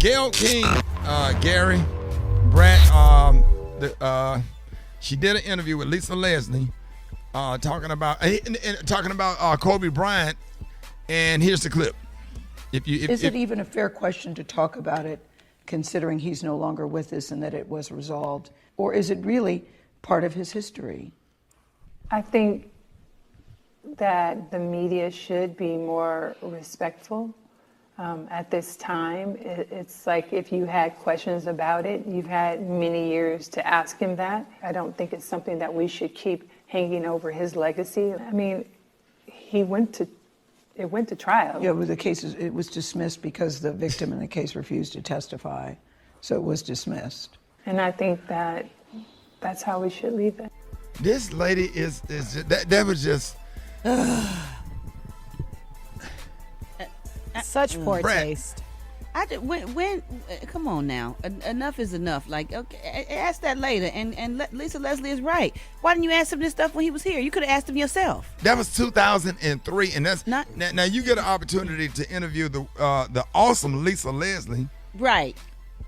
Gayle King, Gary, Brad, she did an interview with Lisa Leslie, talking about Kobe Bryant, and here's the clip. Is it even a fair question to talk about it, considering he's no longer with us and that it was resolved, or is it really part of his history? I think that the media should be more respectful. At this time, it's like if you had questions about it, you've had many years to ask him that. I don't think it's something that we should keep hanging over his legacy. I mean, it went to trial. Yeah, it was dismissed because the victim in the case refused to testify, so it was dismissed. And I think that's how we should leave it. This lady is that was just. Such poor Brad. taste. When come on now, enough is enough. Like, okay, ask that later. And Lisa Leslie is right. Why didn't you ask him this stuff when he was here? You could have asked him yourself. That was 2003, and that's Not now you get an opportunity to interview the awesome Lisa Leslie. right.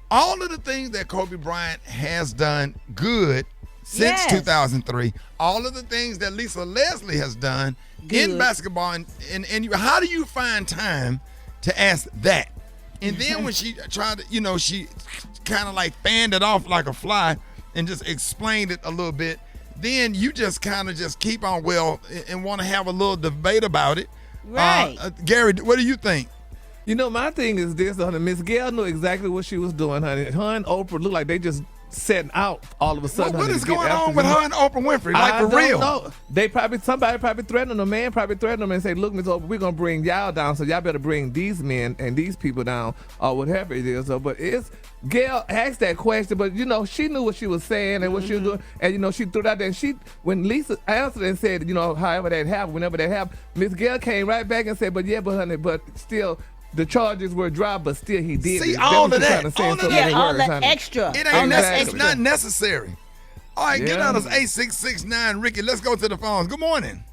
All of the things that Kobe Bryant has done good since Yes. 2003, all of the things that Lisa Leslie has done in Good. basketball, and how do you find time to ask that? And then when she tried to, she kind of like fanned it off like a fly and just explained it a little bit, then you just kind of just keep on and want to have a little debate about it. Right. Gary, what do you think? My thing is this, honey. Miss Gayle knew exactly what she was doing, honey. Her and Oprah look like they just setting out all of a sudden. What honey, is to get going after on with you. her and Oprah Winfrey? Like, I for don't real? know. Somebody probably threatened them. A man probably threatened them and say, "Look, Miss Oprah, we're gonna bring y'all down, so y'all better bring these men and these people down, or whatever it is." So, but it's Gayle asked that question, but she knew what she was saying and what she was doing, and she threw it out there. And when Lisa answered and said, however that happened, whenever that happened, Miss Gayle came right back and said, but still. The charges were dropped, but still he did. See, it. all That's of what that. she's trying to say in so Yeah, many all words, that honey. extra. It ain't Exactly. it's not necessary. All right, get Yeah. out of 8669, Rickey. Let's go to the phones. Good morning.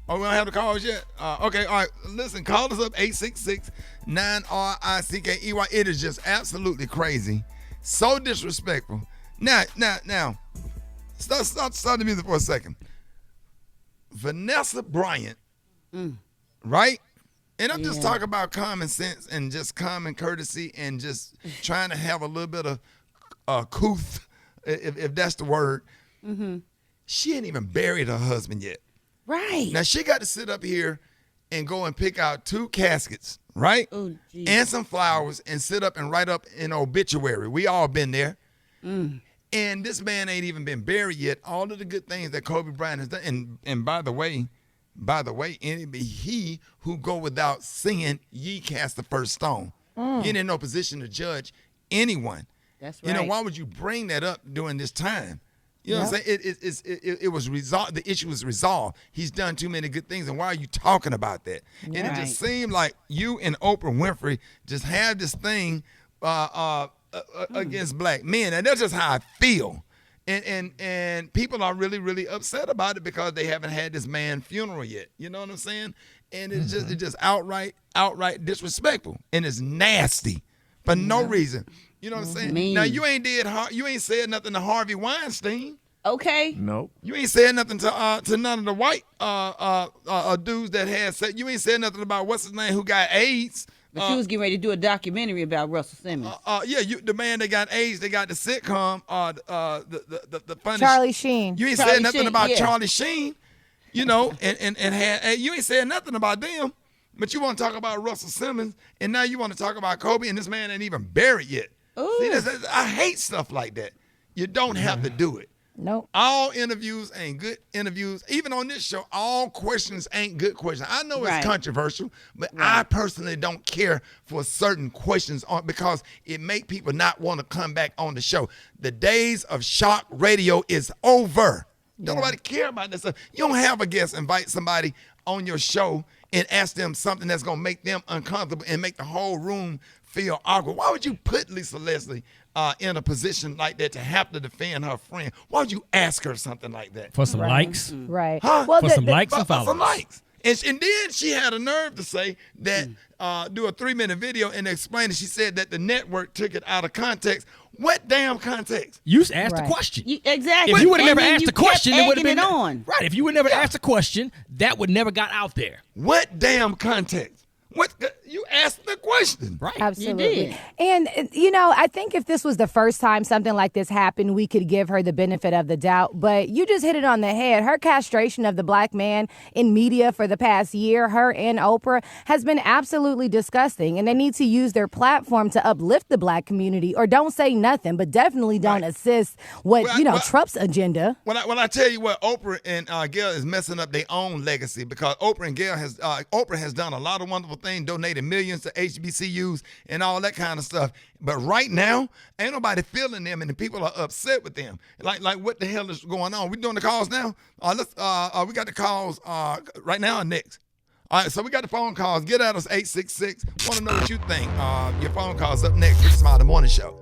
Oh, we don't have the calls yet? Okay, all right. Listen, call us up, 866-9RICKEY. It is just absolutely crazy. So disrespectful. Now, start the music for a second. Vanessa Bryant, right? And I'm just talking about common sense and just common courtesy and just trying to have a little bit of couth, if that's the word. Mm-hmm. She ain't even buried her husband yet. Right. Now, she got to sit up here and go and pick out 2 caskets, right? Oh, geez. And some flowers and sit up and write up an obituary. We all been there. And this man ain't even been buried yet. All of the good things that Kobe Bryant has done. And by the way, it be he who go without sin, ye cast the first stone. He ain't in no position to judge anyone. That's right. Why would you bring that up during this time? You know what I'm saying? It was resolved. The issue was resolved. He's done too many good things, and why are you talking about that? And it just seemed like you and Oprah Winfrey just had this thing against black men, and that's just how I feel. And people are really, really upset about it because they haven't had this man's funeral yet. You know what I'm saying? And it's just outright disrespectful, and it's nasty for no reason. You know what I'm saying? Mean. Now you ain't said nothing to Harvey Weinstein. Okay. Nope. You ain't said nothing to none of the white dudes that had sex. You ain't said nothing about what's his name who got AIDS. But she was getting ready to do a documentary about Russell Simmons. The man that got AIDS, they got the sitcom, the funny Charlie Sheen. You ain't Charlie said nothing Sheen, about yeah. Charlie Sheen, and you ain't said nothing about them, but you want to talk about Russell Simmons, and now you want to talk about Kobe, and this man ain't even buried yet. Ooh. See, I hate stuff like that. You don't have to do it. Nope. All interviews ain't good interviews. Even on this show, all questions ain't good questions. I know it's Right. controversial, but I personally don't care for certain questions because it make people not want to come back on the show. The days of shock radio is over. Don't nobody care about this stuff. You don't have a guest invite somebody on your show and ask them something that's going to make them uncomfortable and make the whole room feel awkward. Why would you put Lisa Leslie in a position like that to have to defend her friend? Why would you ask her something like that? For some likes? Right. Huh? Well, For some likes and For some followers. likes. And then she had a nerve to say that, do a 3-minute video and explain it. She said that the network took it out of context. What damn context? You asked the question. Exactly. If you would have And never then asked you the question, kept it would have egging been it on. right. If you would never asked the question, that would never got out there. What damn context? What you asked the question? Right. Absolutely. did. And, I think if this was the first time something like this happened, we could give her the benefit of the doubt. But you just hit it on the head. Her castration of the black man in media for the past year, her and Oprah, has been absolutely disgusting. And they need to use their platform to uplift the black community, or don't say nothing, but definitely don't assist Trump's agenda. When I tell you what, Oprah and Gayle is messing up their own legacy, because Oprah and Gayle Oprah has done a lot of wonderful things, donated millions to HBCUs and all that kind of stuff. But right now, ain't nobody feeling them, and the people are upset with them. Like what the hell is going on? We doing the calls now? We got the calls right now or next? All right, so we got the phone calls. Get at us, 866. Want to know what you think. Your phone call's up next with the Smiley Morning Show.